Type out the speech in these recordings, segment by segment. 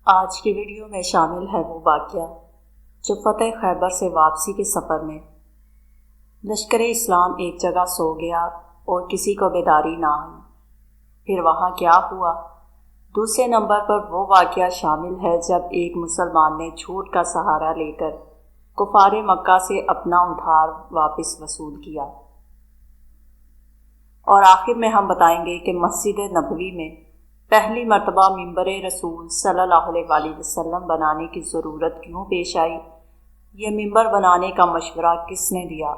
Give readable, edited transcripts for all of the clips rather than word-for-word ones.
آج کی ویڈیو میں شامل ہے وہ واقعہ جو فتح خیبر سے واپسی کے سفر میں لشکر اسلام ایک جگہ سو گیا اور کسی کو بیداری نہ آئی۔ پھر وہاں کیا ہوا؟ دوسرے نمبر پر وہ واقعہ شامل ہے جب ایک مسلمان نے جھوٹ کا سہارا لے کر کفار مکہ سے اپنا ادھار واپس وصول کیا۔ اور آخر میں ہم بتائیں گے کہ مسجد نبوی میں پہلی مرتبہ ممبر رسول صلی اللہ علیہ وآلہ وسلم بنانے کی ضرورت کیوں پیش آئی، یہ ممبر بنانے کا مشورہ کس نے دیا،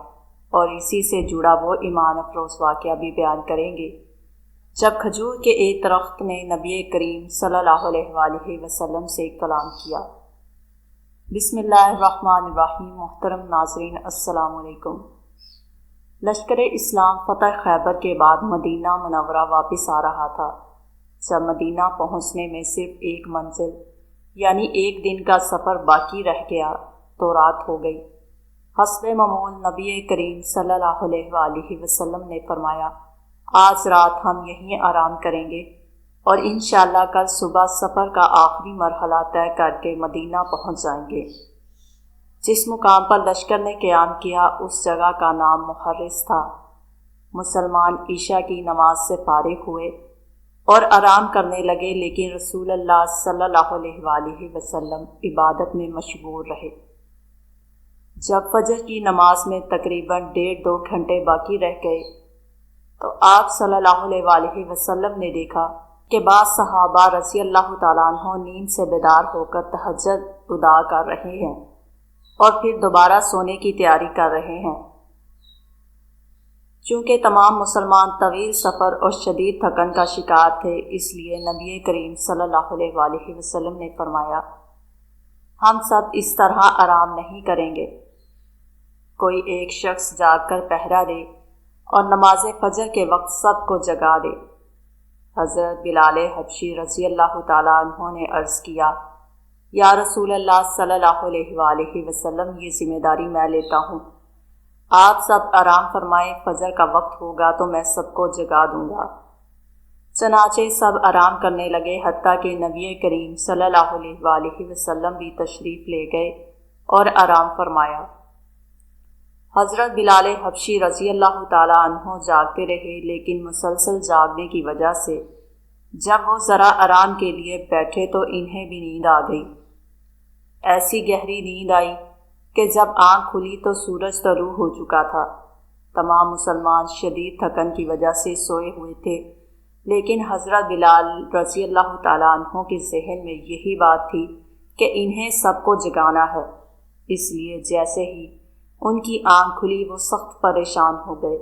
اور اسی سے جڑا وہ ایمان افروز واقعہ بھی بیان کریں گے جب کھجور کے ایک درخت نے نبی کریم صلی اللہ علیہ وآلہ وسلم سے کلام کیا۔ بسم اللہ الرحمن الرحیم۔ محترم ناظرین السلام علیکم۔ لشکر اسلام فتح خیبر کے بعد مدینہ منورہ واپس آ رہا تھا۔ جب مدینہ پہنچنے میں صرف ایک منزل یعنی ایک دن کا سفر باقی رہ گیا تو رات ہو گئی۔ حسب معمول نبی کریم صلی اللہ علیہ وآلہ وسلم نے فرمایا، آج رات ہم یہیں آرام کریں گے اور انشاءاللہ کل صبح سفر کا آخری مرحلہ طے کر کے مدینہ پہنچ جائیں گے۔ جس مقام پر لشکر نے قیام کیا اس جگہ کا نام محرس تھا۔ مسلمان عشاء کی نماز سے فارغ ہوئے اور آرام کرنے لگے، لیکن رسول اللہ صلی اللہ علیہ وآلہ وسلم عبادت میں مشغول رہے۔ جب فجر کی نماز میں تقریباً 1.5-2 گھنٹے باقی رہ گئے تو آپ صلی اللہ علیہ وآلہ وسلم نے دیکھا کہ بعض صحابہ رضی اللہ تعالیٰ عنہ نیند سے بیدار ہو کر تہجد ادا کر رہے ہیں اور پھر دوبارہ سونے کی تیاری کر رہے ہیں۔ چونکہ تمام مسلمان طویل سفر اور شدید تھکن کا شکار تھے، اس لیے نبی کریم صلی اللہ علیہ وآلہ وسلم نے فرمایا، ہم سب اس طرح آرام نہیں کریں گے۔ کوئی ایک شخص جاگ کر پہرا دے اور نماز فجر کے وقت سب کو جگا دے۔ حضرت بلال حبشی رضی اللہ تعالیٰ عنہ نے عرض کیا، یا رسول اللہ صلی اللہ علیہ وآلہ وسلم، یہ ذمہ داری میں لیتا ہوں، آپ سب آرام فرمائیں، فجر کا وقت ہوگا تو میں سب کو جگا دوں گا۔ چنانچہ سب آرام کرنے لگے، حتیٰ کہ نبی کریم صلی اللہ علیہ وآلہ وسلم بھی تشریف لے گئے اور آرام فرمایا۔ حضرت بلال حبشی رضی اللہ تعالیٰ عنہ جاگتے رہے، لیکن مسلسل جاگنے کی وجہ سے جب وہ ذرا آرام کے لیے بیٹھے تو انہیں بھی نیند آ گئی۔ ایسی گہری نیند آئی کہ جب آنکھ کھلی تو سورج طلوع ہو چکا تھا۔ تمام مسلمان شدید تھکن کی وجہ سے سوئے ہوئے تھے، لیکن حضرت بلال رضی اللہ تعالیٰ عنہ کے ذہن میں یہی بات تھی کہ انہیں سب کو جگانا ہے۔ اس لیے جیسے ہی ان کی آنکھ کھلی وہ سخت پریشان ہو گئے۔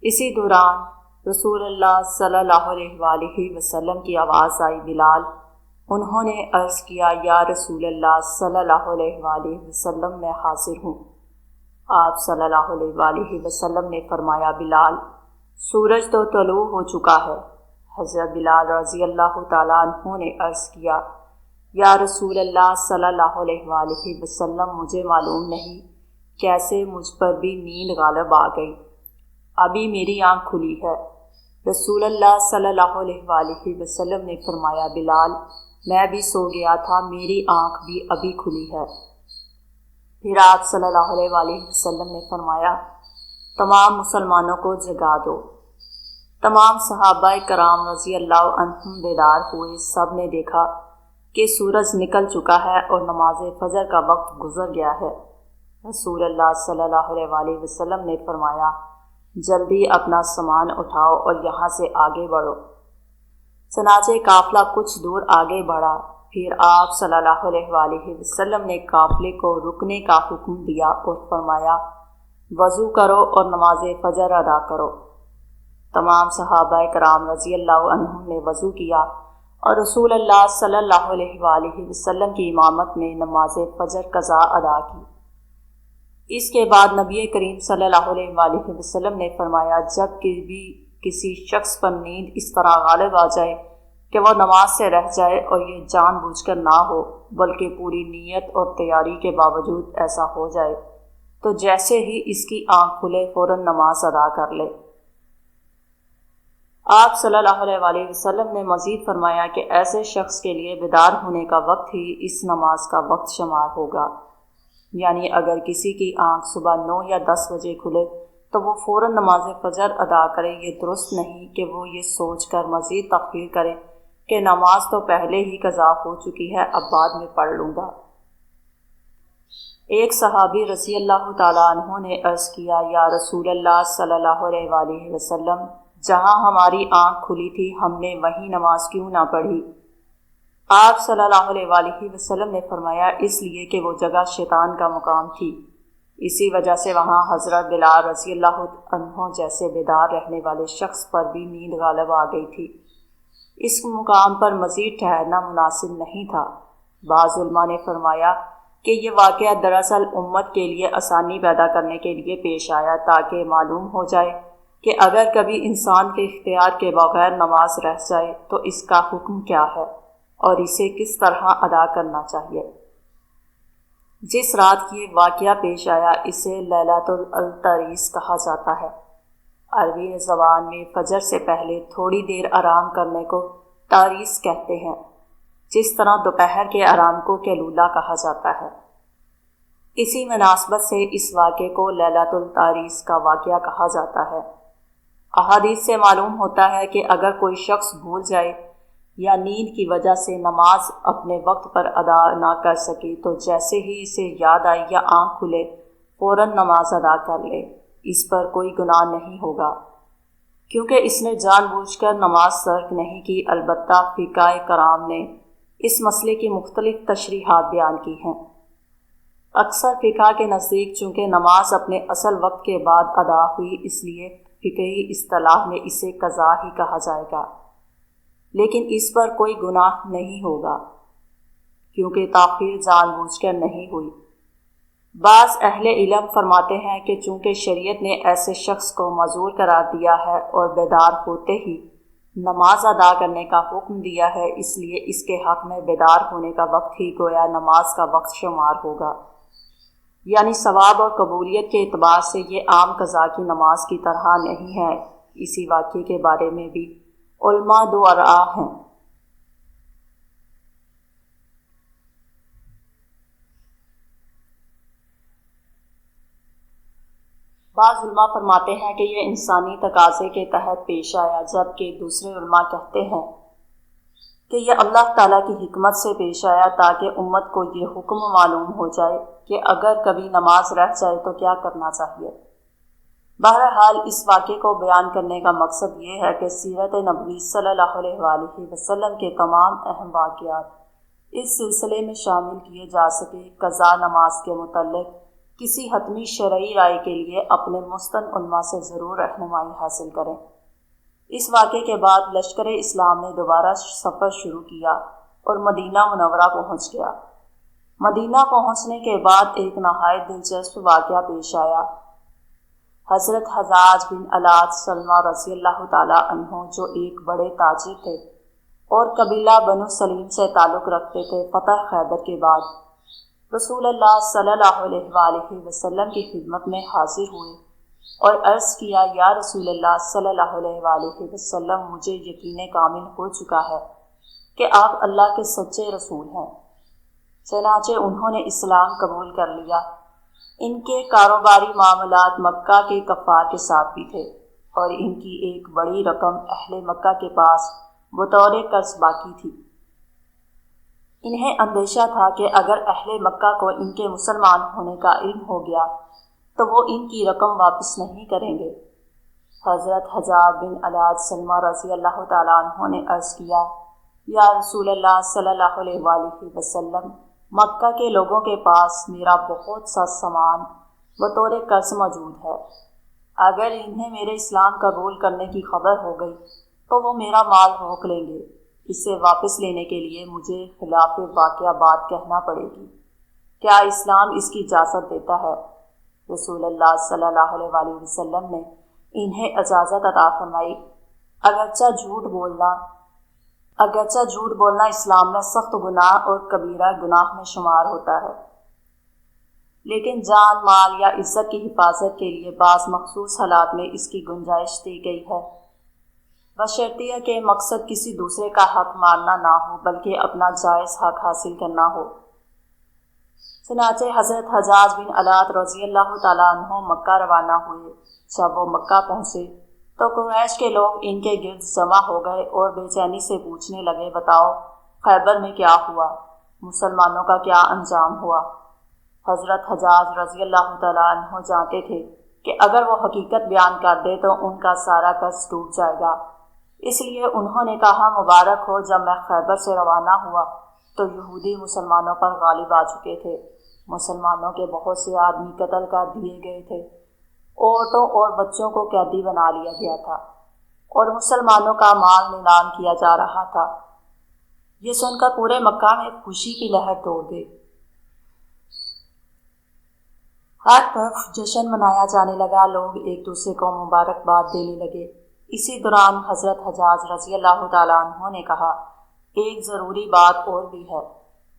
اسی دوران رسول اللہ صلی اللہ علیہ وآلہ وسلم کی آواز آئی، بلال۔ انہوں نے عرض کیا، یا رسول اللہ صلی اللہ علیہ وآلہ وسلم، میں حاضر ہوں۔ آپ صلی اللہ علیہ وآلہ وسلم نے فرمایا، بلال، سورج تو طلوع ہو چکا ہے۔ حضرت بلال رضی اللہ تعالیٰ عنہ نے عرض کیا، یا رسول اللہ صلی اللہ علیہ وآلہ وسلم، مجھے معلوم نہیں کیسے مجھ پر بھی نیند غالب آ گئی، ابھی میری آنکھ کھلی ہے۔ رسول اللہ صلی اللہ علیہ وآلہ وسلم نے فرمایا، بلال، میں بھی سو گیا تھا، میری آنکھ بھی ابھی کھلی ہے۔ پھر آپ صلی اللہ علیہ وآلہ وسلم نے فرمایا، تمام مسلمانوں کو جگا دو۔ تمام صحابہ کرام رضی اللہ عنہم بیدار ہوئے۔ سب نے دیکھا کہ سورج نکل چکا ہے اور نماز فجر کا وقت گزر گیا ہے۔ رسول اللہ صلی اللہ علیہ وآلہ وسلم نے فرمایا، جلدی اپنا سامان اٹھاؤ اور یہاں سے آگے بڑھو۔ چنانچہ قافلہ کچھ دور آگے بڑھا، پھر آپ صلی اللہ علیہ وآلہ وسلم نے قافلے کو رکنے کا حکم دیا اور فرمایا، وضو کرو اور نماز فجر ادا کرو۔ تمام صحابہ کرام رضی اللہ عنہم نے وضو کیا اور رسول اللہ صلی اللہ علیہ وآلہ وسلم کی امامت میں نماز فجر قضا ادا کی۔ اس کے بعد نبی کریم صلی اللہ علیہ وآلہ وسلم نے فرمایا، جب بھی کسی شخص پر نیند اس طرح غالب آ جائے کہ وہ نماز سے رہ جائے اور یہ جان بوجھ کر نہ ہو بلکہ پوری نیت اور تیاری کے باوجود ایسا ہو جائے، تو جیسے ہی اس کی آنکھ کھلے فوراً نماز ادا کر لے۔ آپ صلی اللہ علیہ وآلہ وسلم نے مزید فرمایا کہ ایسے شخص کے لیے بیدار ہونے کا وقت ہی اس نماز کا وقت شمار ہوگا، یعنی اگر کسی کی آنکھ صبح 9 یا 10 بجے کھلے تو وہ فوراً نماز فجر ادا کرے۔ یہ درست نہیں کہ وہ یہ سوچ کر مزید تاخیر کرے کہ نماز تو پہلے ہی قضا ہو چکی ہے، اب بعد میں پڑھ لوں گا۔ ایک صحابی رضی اللہ تعالیٰ عنہ نے عرض کیا، یا رسول اللہ صلی اللہ علیہ وآلہ وسلم، جہاں ہماری آنکھ کھلی تھی ہم نے وہیں نماز کیوں نہ پڑھی؟ آپ صلی اللہ علیہ وآلہ وسلم نے فرمایا، اس لیے کہ وہ جگہ شیطان کا مقام تھی، اسی وجہ سے وہاں حضرت بلال رضی اللہ عنہ جیسے بیدار رہنے والے شخص پر بھی نیند غالب آ گئی تھی۔ اس مقام پر مزید ٹھہرنا مناسب نہیں تھا۔ بعض علماء نے فرمایا کہ یہ واقعہ دراصل امت کے لیے آسانی پیدا کرنے کے لیے پیش آیا تاکہ معلوم ہو جائے کہ اگر کبھی انسان کے اختیار کے بغیر نماز رہ جائے تو اس کا حکم کیا ہے اور اسے کس طرح ادا کرنا چاہیے۔ جس رات یہ واقعہ پیش آیا اسے لیلۃ التریس کہا جاتا ہے۔ عربی زبان میں فجر سے پہلے تھوڑی دیر آرام کرنے کو تاریس کہتے ہیں، جس طرح دوپہر کے آرام کو قیلولہ کہا جاتا ہے۔ اسی مناسبت سے اس واقعے کو لیلۃ التریس کا واقعہ کہا جاتا ہے۔ احادیث سے معلوم ہوتا ہے کہ اگر کوئی شخص بھول جائے یا نیند کی وجہ سے نماز اپنے وقت پر ادا نہ کر سکے تو جیسے ہی اسے یاد آئے یا آنکھ کھلے فوراً نماز ادا کر لے، اس پر کوئی گناہ نہیں ہوگا، کیونکہ اس نے جان بوجھ کر نماز ترک نہیں کی۔ البتہ فقہاء کرام نے اس مسئلے کی مختلف تشریحات بیان کی ہیں۔ اکثر فقہ کے نزدیک چونکہ نماز اپنے اصل وقت کے بعد ادا ہوئی اس لیے فقہی اصطلاح میں اسے قضا ہی کہا جائے گا، لیکن اس پر کوئی گناہ نہیں ہوگا کیونکہ تاخیر جان بوجھ کر نہیں ہوئی۔ بعض اہل علم فرماتے ہیں کہ چونکہ شریعت نے ایسے شخص کو معذور قرار دیا ہے اور بیدار ہوتے ہی نماز ادا کرنے کا حکم دیا ہے، اس لیے اس کے حق میں بیدار ہونے کا وقت ہی گویا نماز کا وقت شمار ہوگا، یعنی ثواب اور قبولیت کے اعتبار سے یہ عام قضا کی نماز کی طرح نہیں ہے۔ اسی واقعے کے بارے میں بھی علماء دو آراء ہیں۔ بعض علماء فرماتے ہیں کہ یہ انسانی تقاضے کے تحت پیش آیا، جبکہ دوسرے علماء کہتے ہیں کہ یہ اللہ تعالیٰ کی حکمت سے پیش آیا تاکہ امت کو یہ حکم معلوم ہو جائے کہ اگر کبھی نماز رہ جائے تو کیا کرنا چاہیے۔ بہرحال اس واقعے کو بیان کرنے کا مقصد یہ ہے کہ سیرت نبوی صلی اللہ علیہ وآلہ وسلم کے تمام اہم واقعات اس سلسلے میں شامل کیے جا سکے۔ قضا نماز کے متعلق کسی حتمی شرعی رائے کے لیے اپنے مستند علماء سے ضرور رہنمائی حاصل کریں۔ اس واقعے کے بعد لشکر اسلام نے دوبارہ سفر شروع کیا اور مدینہ منورہ پہنچ گیا۔ مدینہ پہنچنے کے بعد ایک نہایت دلچسپ واقعہ پیش آیا۔ حضرت حجاج بن الاد سلمہ رضی اللہ تعالیٰ عنہ جو ایک بڑے تاجر تھے اور قبیلہ بنو سلیم سے تعلق رکھتے تھے، فتح خیبر کے بعد رسول اللہ صلی اللہ علیہ وآلہ وسلم کی خدمت میں حاضر ہوئے اور عرض کیا، یا رسول اللہ صلی اللہ علیہ وآلہ وسلم، مجھے یقین کامل ہو چکا ہے کہ آپ اللہ کے سچے رسول ہیں۔ چنانچہ انہوں نے اسلام قبول کر لیا۔ ان کے کاروباری معاملات مکہ کے کفار کے ساتھ بھی تھے اور ان کی ایک بڑی رقم اہل مکہ کے پاس بطور قرض باقی تھی۔ انہیں اندیشہ تھا کہ اگر اہل مکہ کو ان کے مسلمان ہونے کا علم ہو گیا تو وہ ان کی رقم واپس نہیں کریں گے۔ حضرت حجاج بن الاد سلمہ رضی اللہ تعالیٰ عنہ نے عرض کیا، یا رسول اللہ صلی اللہ علیہ وآلہ وسلم، مکہ کے لوگوں کے پاس میرا بہت سا سامان بطور قرض موجود ہے۔ اگر انہیں میرے اسلام قبول کرنے کی خبر ہو گئی تو وہ میرا مال روک لیں گے۔ اسے واپس لینے کے لیے مجھے خلاف واقعہ بات کہنا پڑے گی۔ کیا اسلام اس کی اجازت دیتا ہے؟ رسول اللہ صلی اللہ علیہ وآلہ وسلم نے انہیں اجازت عطا فرمائی۔ اگرچہ جھوٹ بولنا اسلام میں سخت گناہ اور کبیرہ گناہ میں شمار ہوتا ہے، لیکن جان، مال یا عزت کی حفاظت کے لیے بعض مخصوص حالات میں اس کی گنجائش دی گئی ہے۔ بشرطیہ کہ مقصد کسی دوسرے کا حق مارنا نہ ہو بلکہ اپنا جائز حق حاصل کرنا ہو۔ چنانچہ حضرت حجاج بن الات رضی اللہ تعالیٰ عنہ مکہ روانہ ہوئے۔ جب وہ مکہ پہنچے تو قریش کے لوگ ان کے گرد جمع ہو گئے اور بے چینی سے پوچھنے لگے، بتاؤ خیبر میں کیا ہوا؟ مسلمانوں کا کیا انجام ہوا؟ حضرت حجاج رضی اللہ تعالیٰ عنہ جانتے تھے کہ اگر وہ حقیقت بیان کر دے تو ان کا سارا قصد ٹوٹ جائے گا، اس لیے انہوں نے کہا، مبارک ہو، جب میں خیبر سے روانہ ہوا تو یہودی مسلمانوں پر غالب آ چکے تھے۔ مسلمانوں کے بہت سے آدمی قتل کر دیے گئے تھے، عورتوں اور بچوں کو قیدی بنا لیا گیا تھا اور مسلمانوں کا مال نیلام کیا جا رہا تھا۔ یہ سن کر پورے مکہ میں خوشی کی لہر دوڑ گئی، ہر طرف جشن منایا جانے لگا، لوگ ایک دوسرے کو مبارکباد دینے لگے۔ اسی دوران حضرت حجاج رضی اللہ تعالیٰ عنہ نے کہا، ایک ضروری بات اور بھی ہے،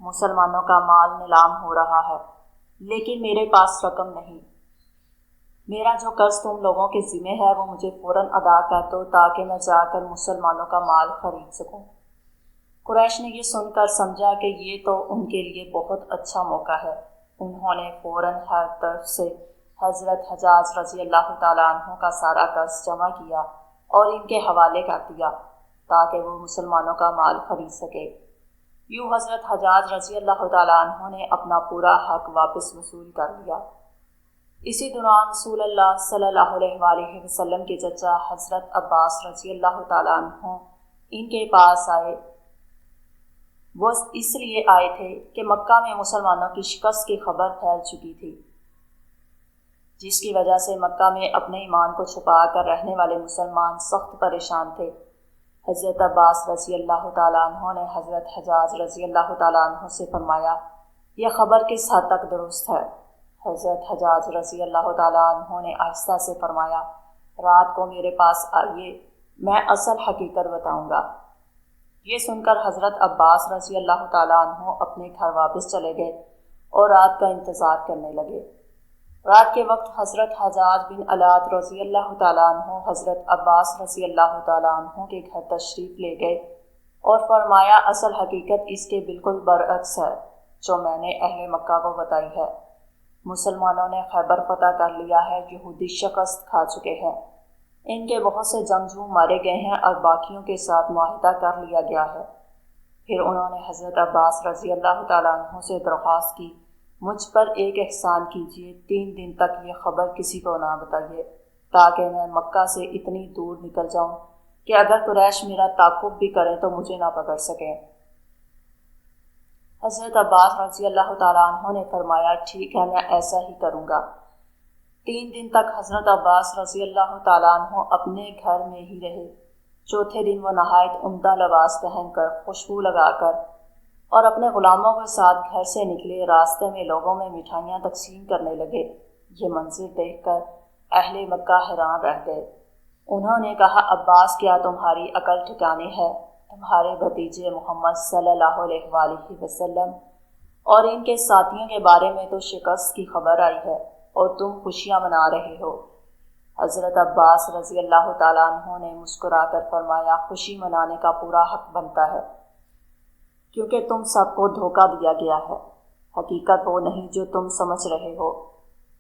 مسلمانوں کا مال نیلام ہو رہا ہے لیکن میرے پاس رقم نہیں۔ میرا جو قرض تم لوگوں کے ذمہ ہے وہ مجھے فوراً ادا کر دو تاکہ میں جا کر مسلمانوں کا مال خرید سکوں۔ قریش نے یہ سن کر سمجھا کہ یہ تو ان کے لیے بہت اچھا موقع ہے۔ انہوں نے فوراً ہر طرف سے حضرت حجاج رضی اللہ تعالیٰ عنہ کا سارا قرض جمع کیا اور ان کے حوالے کر دیا تاکہ وہ مسلمانوں کا مال خرید سکے۔ یوں حضرت حجاج رضی اللہ تعالیٰ عنہ نے اپنا پورا حق واپس وصول کر لیا۔ اسی دوران رسول اللہ صلی اللہ علیہ وآلہ وسلم کے چچا حضرت عباس رضی اللہ تعالیٰ عنہ ان کے پاس آئے۔ وہ اس لیے آئے تھے کہ مکہ میں مسلمانوں کی شکست کی خبر پھیل چکی تھی، جس کی وجہ سے مکہ میں اپنے ایمان کو چھپا کر رہنے والے مسلمان سخت پریشان تھے۔ حضرت عباس رضی اللہ تعالیٰ عنہ نے حضرت حجاج رضی اللہ تعالیٰ عنہ سے فرمایا، یہ خبر کس حد تک درست ہے؟ حضرت حجاج رضی اللہ تعالیٰ عنہ نے آہستہ سے فرمایا، رات کو میرے پاس آئیے، میں اصل حقیقت بتاؤں گا۔ یہ سن کر حضرت عباس رضی اللہ تعالیٰ عنہ اپنے گھر واپس چلے گئے اور رات کا انتظار کرنے لگے۔ رات کے وقت حضرت حجاج بن الات رضی اللہ تعالیٰ عنہ حضرت عباس رضی اللہ تعالیٰ عنہ کے گھر تشریف لے گئے اور فرمایا، اصل حقیقت اس کے بالکل برعکس ہے جو میں نے اہل مکہ کو بتائی ہے۔ مسلمانوں نے خیبر فتح کر لیا ہے، یہودی شکست کھا چکے ہیں، ان کے بہت سے جنگجو مارے گئے ہیں اور باقیوں کے ساتھ معاہدہ کر لیا گیا ہے۔ پھر انہوں نے حضرت عباس رضی اللہ تعالیٰ عنہ سے درخواست کی، مجھ پر ایک احسان کیجیے، 3 دن تک یہ خبر کسی کو نہ بتائیے تاکہ میں مکہ سے اتنی دور نکل جاؤں کہ اگر قریش میرا تعقب بھی کرے تو مجھے نہ پکڑ سکیں۔ حضرت عباس رضی اللہ تعالیٰ عنہ نے فرمایا، ٹھیک ہے، میں ایسا ہی کروں گا۔ 3 دن تک حضرت عباس رضی اللہ تعالیٰ عنہ اپنے گھر میں ہی رہے۔ چوتھے دن وہ نہایت عمدہ لباس پہن کر، خوشبو لگا کر اور اپنے غلاموں کے ساتھ گھر سے نکلے۔ راستے میں لوگوں میں مٹھائیاں تقسیم کرنے لگے۔ یہ منظر دیکھ کر اہل مکہ حیران رہ گئے۔ انہوں نے کہا، عباس، کیا تمہاری عقل ٹھکانے ہے؟ تمہارے بھتیجے محمد صلی اللہ علیہ وآلہ وسلم اور ان کے ساتھیوں کے بارے میں تو شکست کی خبر آئی ہے اور تم خوشیاں منا رہے ہو۔ حضرت عباس رضی اللہ تعالیٰ عنہ نے مسکرا کر فرمایا، خوشی منانے کا پورا حق بنتا ہے کیونکہ تم سب کو دھوکہ دیا گیا ہے، حقیقت وہ نہیں جو تم سمجھ رہے ہو۔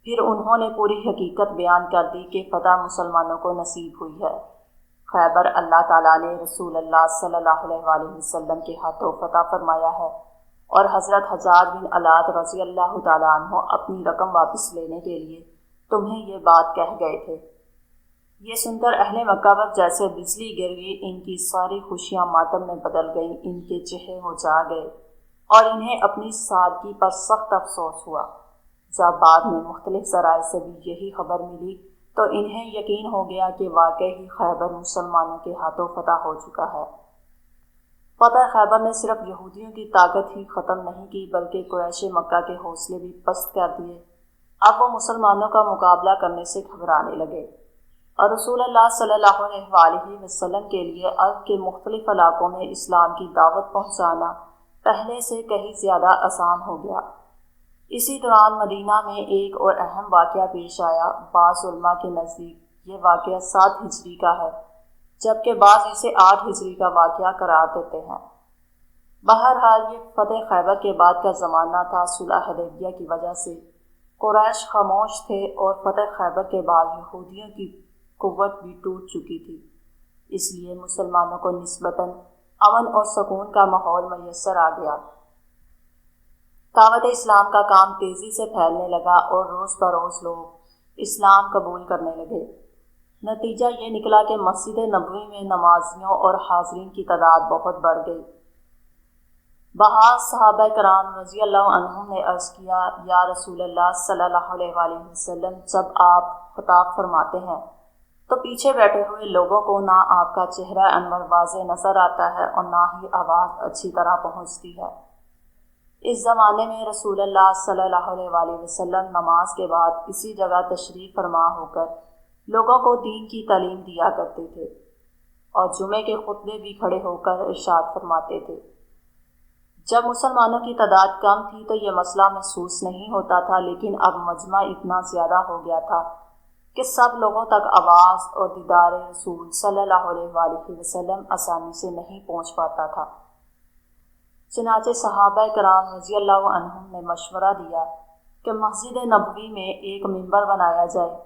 پھر انہوں نے پوری حقیقت بیان کر دی کہ فتح مسلمانوں کو نصیب ہوئی ہے۔ خیبر اللہ تعالیٰ نے رسول اللہ صلی اللہ علیہ وآلہ وسلم کے ہاتھوں فتح فرمایا ہے اور حضرت حجاج بن الات رضی اللہ تعالیٰ عنہ اپنی رقم واپس لینے کے لیے تمہیں یہ بات کہہ گئے تھے۔ یہ سن کر اہل مکہ پر جیسے بجلی گر گئی، ان کی ساری خوشیاں ماتم میں بدل گئیں، ان کے چہرے مرجھا گئے اور انہیں اپنی سادگی پر سخت افسوس ہوا۔ جب بعد میں مختلف ذرائع سے بھی یہی خبر ملی تو انہیں یقین ہو گیا کہ واقعی ہی خیبر مسلمانوں کے ہاتھوں فتح ہو چکا ہے۔ فتح خیبر نے صرف یہودیوں کی طاقت ہی ختم نہیں کی بلکہ قریش مکہ کے حوصلے بھی پست کر دیے۔ اب وہ مسلمانوں کا مقابلہ کرنے سے گھبرانے لگے اور رسول اللہ صلی اللہ علیہ وآلہ وسلم کے لیے عرب کے مختلف علاقوں میں اسلام کی دعوت پہنچانا پہلے سے کہیں زیادہ آسان ہو گیا۔ اسی دوران مدینہ میں ایک اور اہم واقعہ پیش آیا۔ بعض علماء کے نزدیک یہ واقعہ 7 ہجری کا ہے۔ جبکہ بعض اسے 8 ہجری کا واقعہ قرار دیتے ہیں۔ بہرحال یہ فتح خیبر کے بعد کا زمانہ تھا۔ صلح حدیبیہ کی وجہ سے قریش خاموش تھے اور فتح خیبر کے بعد یہودیوں کی قوت بھی ٹوٹ چکی تھی، اس لیے مسلمانوں کو نسبتاً امن اور سکون کا ماحول میسر آ گیا۔ دعوت اسلام کا کام تیزی سے پھیلنے لگا اور روز بروز لوگ اسلام قبول کرنے لگے۔ نتیجہ یہ نکلا کہ مسجد نبوی میں نمازیوں اور حاضرین کی تعداد بہت بڑھ گئی۔ بعض صحابہ کرام رضی اللہ عنہم نے عرض کیا، یا رسول اللہ صلی اللہ علیہ وآلہ وسلم، جب آپ خطاب فرماتے ہیں تو پیچھے بیٹھے ہوئے لوگوں کو نہ آپ کا چہرہ انور واضح نظر آتا ہے اور نہ ہی آواز اچھی طرح پہنچتی ہے۔ اس زمانے میں رسول اللہ صلی اللہ علیہ وآلہ وسلم نماز کے بعد اسی جگہ تشریف فرما ہو کر لوگوں کو دین کی تعلیم دیا کرتے تھے اور جمعے کے خطبے بھی کھڑے ہو کر ارشاد فرماتے تھے۔ جب مسلمانوں کی تعداد کم تھی تو یہ مسئلہ محسوس نہیں ہوتا تھا، لیکن اب مجمع اتنا زیادہ ہو گیا تھا کہ سب لوگوں تک آواز اور دیدار رسول صلی اللہ علیہ وآلہ وسلم آسانی سے نہیں پہنچ پاتا تھا۔ چنانچہ صحابہ کرام رضی اللہ عنہم نے مشورہ دیا کہ مسجد نبوی میں ایک منبر بنایا جائے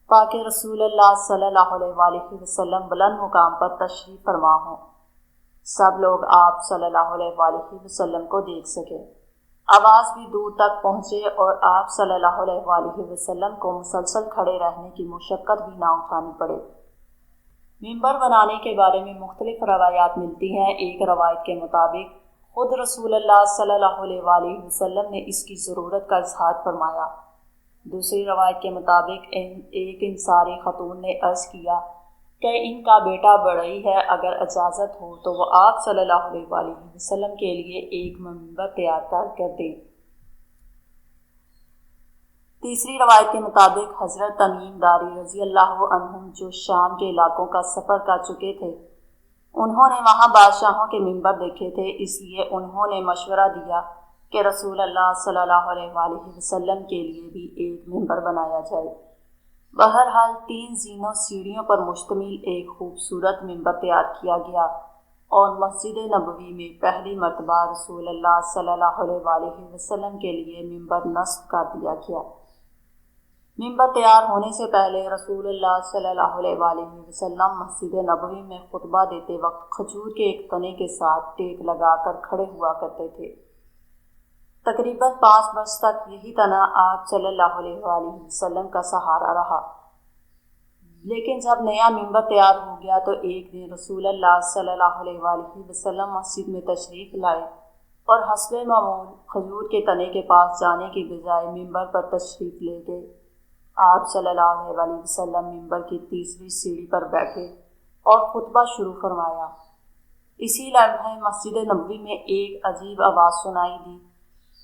تاکہ رسول اللہ صلی اللہ علیہ وآلہ وسلم بلند مقام پر تشریف فرما ہوں، سب لوگ آپ صلی اللہ علیہ وآلہ وسلم کو دیکھ سکے، آواز بھی دور تک پہنچے اور آپ صلی اللہ علیہ وآلہ وسلم کو مسلسل کھڑے رہنے کی مشقت بھی نہ اٹھانی پڑے۔ منبر بنانے کے بارے میں مختلف روایات ملتی ہیں۔ ایک روایت کے مطابق خود رسول اللہ صلی اللہ علیہ وآلہ وسلم نے اس کی ضرورت کا اظہار فرمایا۔ دوسری روایت کے مطابق ایک انصاری خاتون نے عرض کیا کہ ان کا بیٹا بڑھئی ہے، اگر اجازت ہو تو وہ آپ صلی اللہ علیہ وآلہ وسلم کے لیے ایک منبر تیار کر دیں۔ تیسری روایت کے مطابق حضرت تمیم داری رضی اللہ عنہم، جو شام کے علاقوں کا سفر کر چکے تھے، انہوں نے وہاں بادشاہوں کے منبر دیکھے تھے، اس لیے انہوں نے مشورہ دیا کہ رسول اللہ صلی اللہ علیہ وآلہ وسلم کے لیے بھی ایک منبر بنایا جائے۔ بہرحال 3 زینوں سیڑھیوں پر مشتمل ایک خوبصورت منبر تیار کیا گیا اور مسجد نبوی میں پہلی مرتبہ رسول اللہ صلی اللہ علیہ وآلہ وسلم کے لیے منبر نصب کر دیا گیا۔ منبر تیار ہونے سے پہلے رسول اللہ صلی اللہ علیہ وآلہ وسلم مسجد نبوی میں خطبہ دیتے وقت کھجور کے ایک تنے کے ساتھ ٹیک لگا کر کھڑے ہوا کرتے تھے۔ تقریباً 5 برس تک یہی تنا آپ صلی اللہ علیہ وآلہ وسلم کا سہارا رہا، لیکن جب نیا منبر تیار ہو گیا تو ایک دن رسول اللہ صلی اللہ علیہ وآلہ وسلم مسجد میں تشریف لائے اور حسب معمول کھجور کے تنے کے پاس جانے کی بجائے منبر پر تشریف لے گئے۔ آپ صلی اللہ علیہ وآلہ وسلم منبر کی تیسری سیڑھی پر بیٹھے اور خطبہ شروع فرمایا۔ اسی لمحے مسجد نبوی میں ایک عجیب آواز سنائی دی۔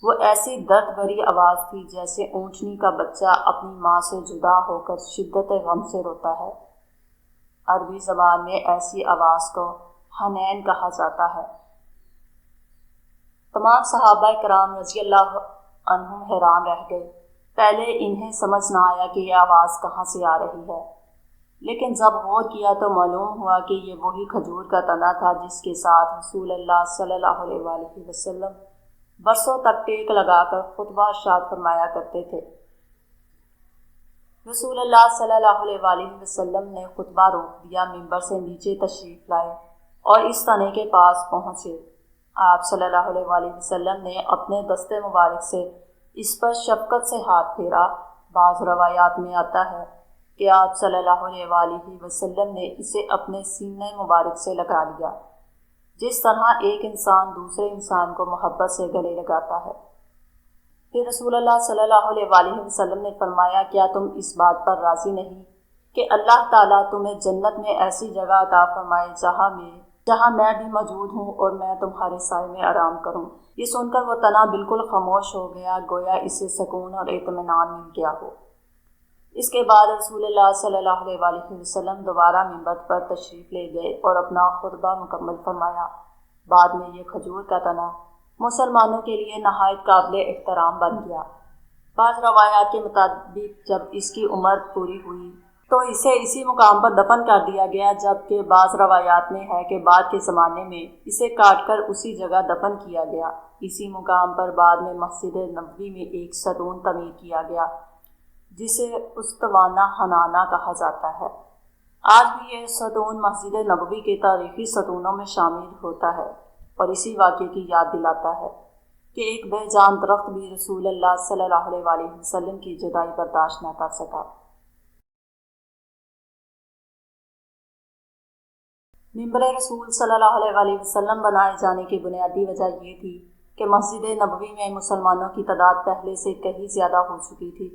وہ ایسی درد بھری آواز تھی جیسے اونٹنی کا بچہ اپنی ماں سے جدا ہو کر شدت غم سے روتا ہے۔ عربی زبان میں ایسی آواز کو حنین کہا جاتا ہے۔ تمام صحابہ کرام رضی اللہ عنہم حیران رہ گئے۔ پہلے انہیں سمجھ نہ آیا کہ یہ آواز کہاں سے آ رہی ہے، لیکن جب غور کیا تو معلوم ہوا کہ یہ وہی کھجور کا تنا تھا جس کے ساتھ رسول اللہ صلی اللہ علیہ وآلہ وسلم برسوں تک ٹیک لگا کر خطبہ ارشاد فرمایا کرتے تھے۔ رسول اللہ صلی اللہ علیہ وآلہ وسلم نے خطبہ روک دیا، منبر سے نیچے تشریف لائے اور اس تنے کے پاس پہنچے۔ آپ صلی اللہ علیہ وآلہ وسلم نے اپنے دست مبارک سے اس پر شفقت سے ہاتھ پھیرا۔ بعض روایات میں آتا ہے کہ آپ صلی اللہ علیہ وآلہ وسلم نے اسے اپنے سینے مبارک سے لگا لیا، جس طرح ایک انسان دوسرے انسان کو محبت سے گلے لگاتا ہے۔ پھر رسول اللہ صلی اللہ علیہ وآلہ وسلم نے فرمایا، کیا تم اس بات پر راضی نہیں کہ اللہ تعالیٰ تمہیں جنت میں ایسی جگہ عطا فرمائے جہاں میں بھی موجود ہوں اور میں تمہارے سائے میں آرام کروں۔ یہ سن کر وہ تنا بالکل خاموش ہو گیا، گویا اسے سکون اور اطمینان مل گیا ہو۔ اس کے بعد رسول اللہ صلی اللہ علیہ وآلہ وسلم دوبارہ منبر پر تشریف لے گئے اور اپنا خطبہ مکمل فرمایا۔ بعد میں یہ کھجور کا تنا مسلمانوں کے لیے نہایت قابل احترام بن گیا۔ بعض روایات کے مطابق جب اس کی عمر پوری ہوئی تو اسے اسی مقام پر دفن کر دیا گیا، جبکہ بعض روایات میں ہے کہ بعد کے زمانے میں اسے کاٹ کر اسی جگہ دفن کیا گیا۔ اسی مقام پر بعد میں مسجد نبوی میں ایک ستون تعمیر کیا گیا جسے استوانہ حنانہ کہا جاتا ہے۔ آج بھی یہ ستون مسجد نبوی کے تاریخی ستونوں میں شامل ہوتا ہے اور اسی واقعے کی یاد دلاتا ہے کہ ایک بے جان درخت بھی رسول اللہ صلی اللہ علیہ وسلم کی جدائی برداشت نہ کر سکا۔ ممبر رسول صلی اللہ علیہ وسلم بنائے جانے کی بنیادی وجہ یہ تھی کہ مسجد نبوی میں مسلمانوں کی تعداد پہلے سے کہیں زیادہ ہو چکی تھی۔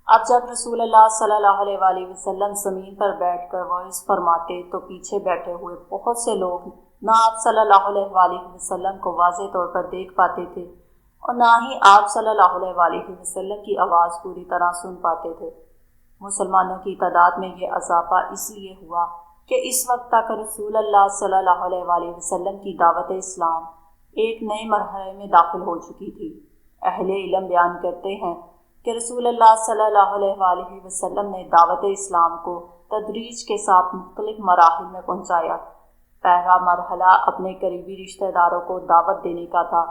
اب جب رسول اللہ صلی اللہ علیہ وسلم زمین پر بیٹھ کر وعظ فرماتے تو پیچھے بیٹھے ہوئے بہت سے لوگ نہ آپ صلی اللہ علیہ وسلم کو واضح طور پر دیکھ پاتے تھے اور نہ ہی آپ صلی اللہ علیہ وسلم کی آواز پوری طرح سن پاتے تھے۔ مسلمانوں کی تعداد میں یہ اضافہ اس لیے ہوا کہ اس وقت تک رسول اللہ صلی اللہ علیہ وسلم کی دعوت اسلام ایک نئے مرحلے میں داخل ہو چکی تھی۔ اہل علم بیان کرتے ہیں کہ رسول اللہ صلی اللہ علیہ وسلم نے دعوت اسلام کو تدریج کے ساتھ مختلف مراحل میں پہنچایا۔ پہلا مرحلہ اپنے قریبی رشتہ داروں کو دعوت دینے کا تھا،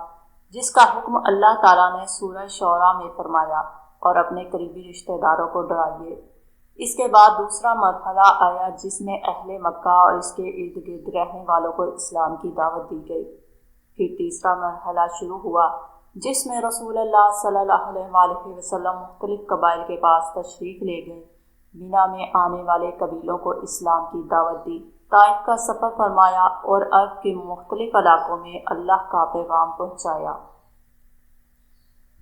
جس کا حکم اللہ تعالیٰ نے سورہ شعراء میں فرمایا، اور اپنے قریبی رشتہ داروں کو ڈرائیے۔ اس کے بعد دوسرا مرحلہ آیا جس میں اہل مکہ اور اس کے ارد گرد رہنے والوں کو اسلام کی دعوت دی گئی۔ پھر تیسرا مرحلہ شروع ہوا جس میں رسول اللہ صلی اللہ علیہ وسلم مختلف قبائل کے پاس تشریف لے گئے، مینا میں آنے والے قبیلوں کو اسلام کی دعوت دی، طائف کا سفر فرمایا اور عرب کے مختلف علاقوں میں اللہ کا پیغام پہنچایا۔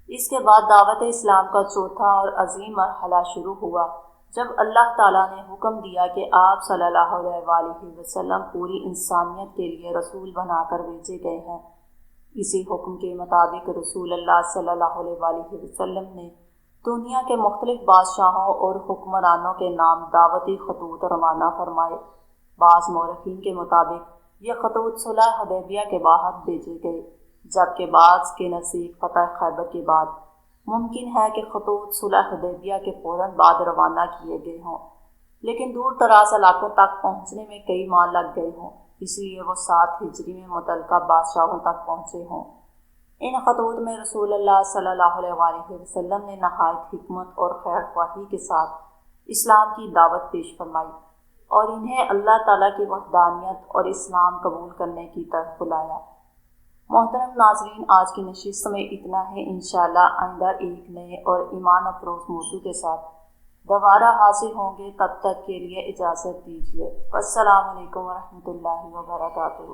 اس کے بعد دعوت اسلام کا چوتھا اور عظیم مرحلہ شروع ہوا جب اللہ تعالیٰ نے حکم دیا کہ آپ صلی اللہ علیہ وسلم پوری انسانیت کے لیے رسول بنا کر بھیجے گئے ہیں۔ اسی حکم کے مطابق رسول اللہ صلی اللہ علیہ وسلم نے دنیا کے مختلف بادشاہوں اور حکمرانوں کے نام دعوتی خطوط روانہ فرمائے۔ بعض مورخین کے مطابق یہ خطوط صلح حدیبیہ کے بعد بھیجے گئے، جبکہ بعض کے نزدیک فتح خیبر کے بعد ممکن ہے کہ خطوط صلح حدیبیہ کے فوراً بعد روانہ کیے گئے ہوں، لیکن دور دراز علاقوں تک پہنچنے میں کئی ماہ لگ گئے ہوں، اس لیے وہ 7 ہجری میں متعلقہ بادشاہوں تک پہنچے ہوں۔ ان خطوط میں رسول اللہ صلی اللہ علیہ وسلم نے نہایت حکمت اور خیر خواہی کے ساتھ اسلام کی دعوت پیش فرمائی اور انہیں اللہ تعالیٰ کی وحدانیت اور اسلام قبول کرنے کی طرف بلایا۔ محترم ناظرین، آج کی نشست میں اتنا ہے۔ انشاءاللہ آئندہ ایک نئے اور ایمان افروز موضوع کے ساتھ دوبارہ حاضر ہوں گے۔ تب تک کے لیے اجازت دیجیے۔ السلام علیکم ورحمۃ اللہ وبرکاتہ۔